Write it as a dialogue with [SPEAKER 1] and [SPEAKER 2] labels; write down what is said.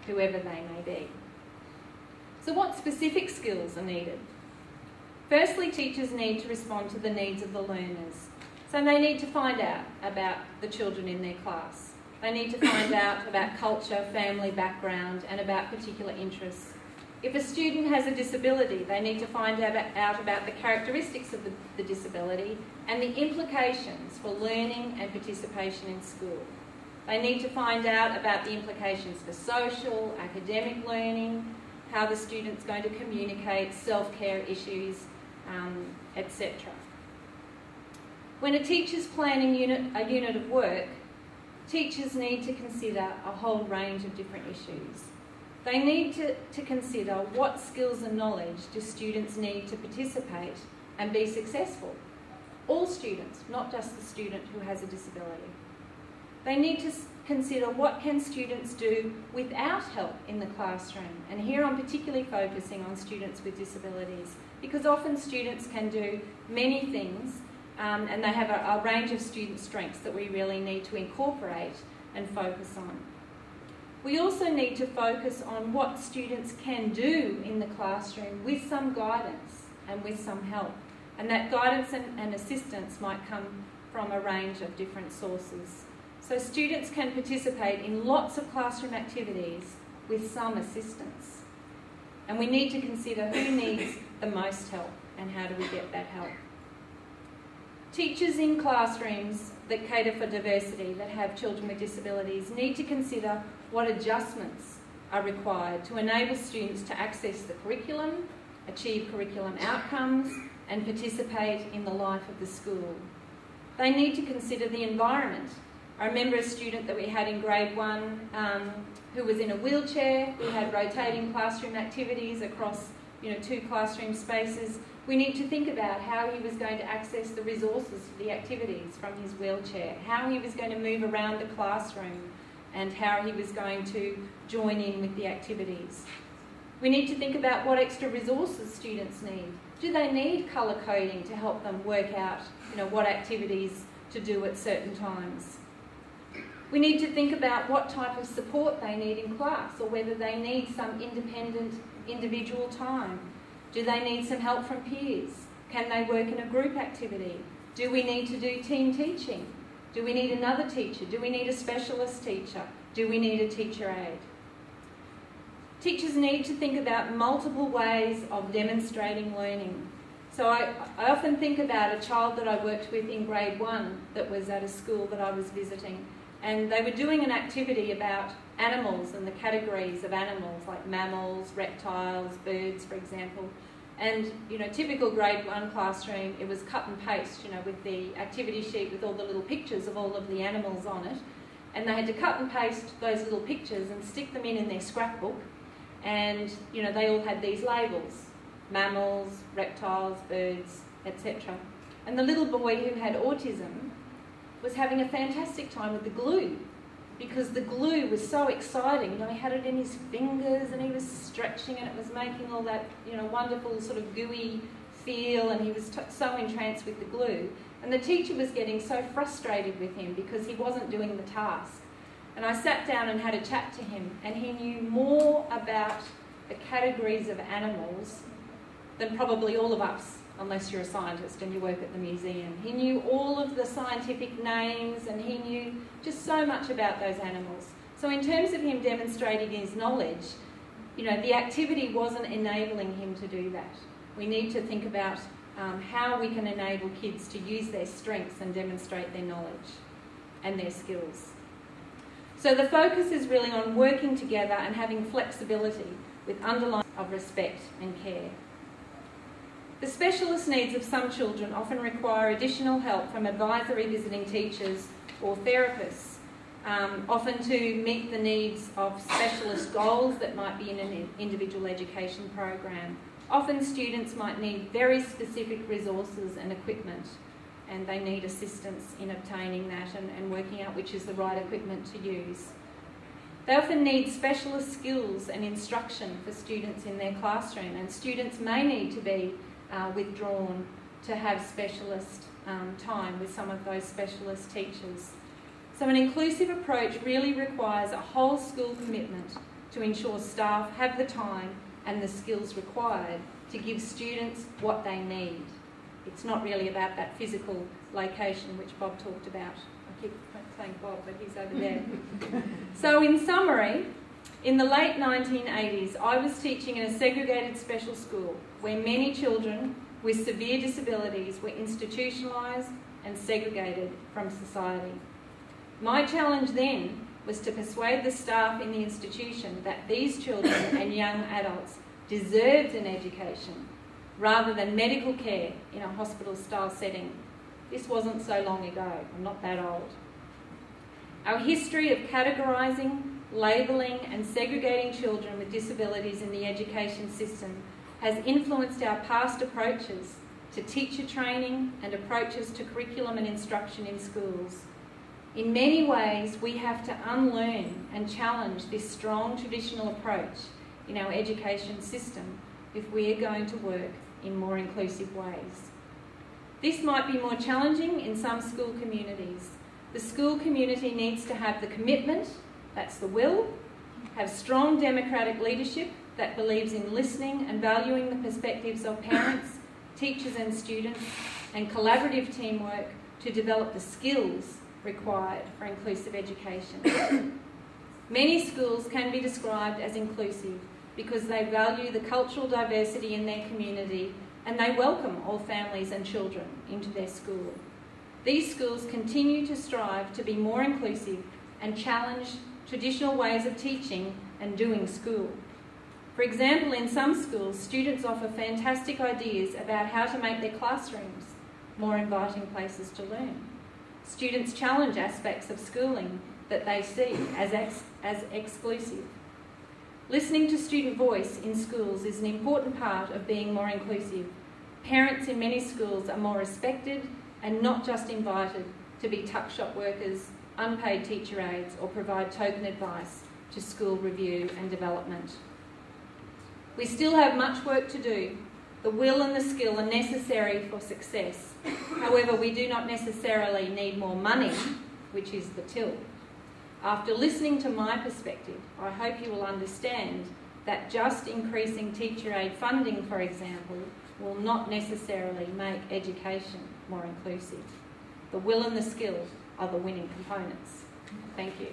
[SPEAKER 1] whoever they may be. So what specific skills are needed? Firstly, teachers need to respond to the needs of the learners. So they need to find out about the children in their class. They need to find out about culture, family background, and about particular interests. If a student has a disability, they need to find out about the characteristics of the disability and the implications for learning and participation in school. They need to find out about the implications for social, academic learning, how the student's going to communicate, self-care issues, etc. When a teacher's planning a unit of work, teachers need to consider a whole range of different issues. They need to consider what skills and knowledge do students need to participate and be successful. All students, not just the student who has a disability. They need to consider what can students do without help in the classroom. And here I'm particularly focusing on students with disabilities, because often students can do many things and they have a range of student strengths that we really need to incorporate and focus on. We also need to focus on what students can do in the classroom with some guidance and with some help. And that guidance and assistance might come from a range of different sources. So students can participate in lots of classroom activities with some assistance. And we need to consider who needs the most help and how do we get that help. Teachers in classrooms that cater for diversity, that have children with disabilities, need to consider what adjustments are required to enable students to access the curriculum, achieve curriculum outcomes, and participate in the life of the school. They need to consider the environment. I remember a student that we had in grade 1 who was in a wheelchair. We had rotating classroom activities across 2 classroom spaces. We need to think about how he was going to access the resources for the activities from his wheelchair, how he was going to move around the classroom, and how he was going to join in with the activities. We need to think about what extra resources students need. Do they need colour coding to help them work out what activities to do at certain times? We need to think about what type of support they need in class, or whether they need some independent individual time. Do they need some help from peers? Can they work in a group activity? Do we need to do team teaching? Do we need another teacher? Do we need a specialist teacher? Do we need a teacher aide? Teachers need to think about multiple ways of demonstrating learning. So I often think about a child that I worked with in grade 1 that was at a school that I was visiting, and they were doing an activity about animals and the categories of animals, like mammals, reptiles, birds, for example. And, typical grade 1 classroom, it was cut and paste, with the activity sheet with all the little pictures of all of the animals on it. And they had to cut and paste those little pictures and stick them in their scrapbook. And, they all had these labels: mammals, reptiles, birds, etc. And the little boy who had autism was having a fantastic time with the glue, because the glue was so exciting. He had it in his fingers and he was stretching and it was making all that wonderful sort of gooey feel, and he was so entranced with the glue. And the teacher was getting so frustrated with him because he wasn't doing the task. And I sat down and had a chat to him, and he knew more about the categories of animals than probably all of us, unless you're a scientist and you work at the museum. He knew all of the scientific names, and he knew just so much about those animals. So in terms of him demonstrating his knowledge, the activity wasn't enabling him to do that. We need to think about how we can enable kids to use their strengths and demonstrate their knowledge and their skills. So the focus is really on working together and having flexibility with underlying of respect and care. The specialist needs of some children often require additional help from advisory visiting teachers or therapists, often to meet the needs of specialist goals that might be in an individual education program. Often students might need very specific resources and equipment, and they need assistance in obtaining that and working out which is the right equipment to use. They often need specialist skills and instruction for students in their classroom, and students may need to be withdrawn to have specialist time with some of those specialist teachers. So an inclusive approach really requires a whole school commitment to ensure staff have the time and the skills required to give students what they need. It's not really about that physical location which Bob talked about. I keep saying Bob, but he's over there. So in summary, in the late 1980s, I was teaching in a segregated special school where many children with severe disabilities were institutionalised and segregated from society. My challenge then was to persuade the staff in the institution that these children and young adults deserved an education rather than medical care in a hospital-style setting. This wasn't so long ago. I'm not that old. Our history of categorising, labelling and segregating children with disabilities in the education system has influenced our past approaches to teacher training and approaches to curriculum and instruction in schools. In many ways, we have to unlearn and challenge this strong traditional approach in our education system if we are going to work in more inclusive ways. This might be more challenging in some school communities. The school community needs to have the commitment, that's the will, have strong democratic leadership that believes in listening and valuing the perspectives of parents, teachers and students, and collaborative teamwork to develop the skills required for inclusive education. Many schools can be described as inclusive because they value the cultural diversity in their community and they welcome all families and children into their school. These schools continue to strive to be more inclusive and challenge traditional ways of teaching and doing school. For example, in some schools, students offer fantastic ideas about how to make their classrooms more inviting places to learn. Students challenge aspects of schooling that they see as exclusive. Listening to student voice in schools is an important part of being more inclusive. Parents in many schools are more respected and not just invited to be tuck-shop workers, unpaid teacher aides, or provide token advice to school review and development. We still have much work to do. The will and the skill are necessary for success. However, we do not necessarily need more money, which is the till. After listening to my perspective, I hope you will understand that just increasing teacher aid funding, for example, will not necessarily make education more inclusive. The will and the skill are the winning components. Thank you.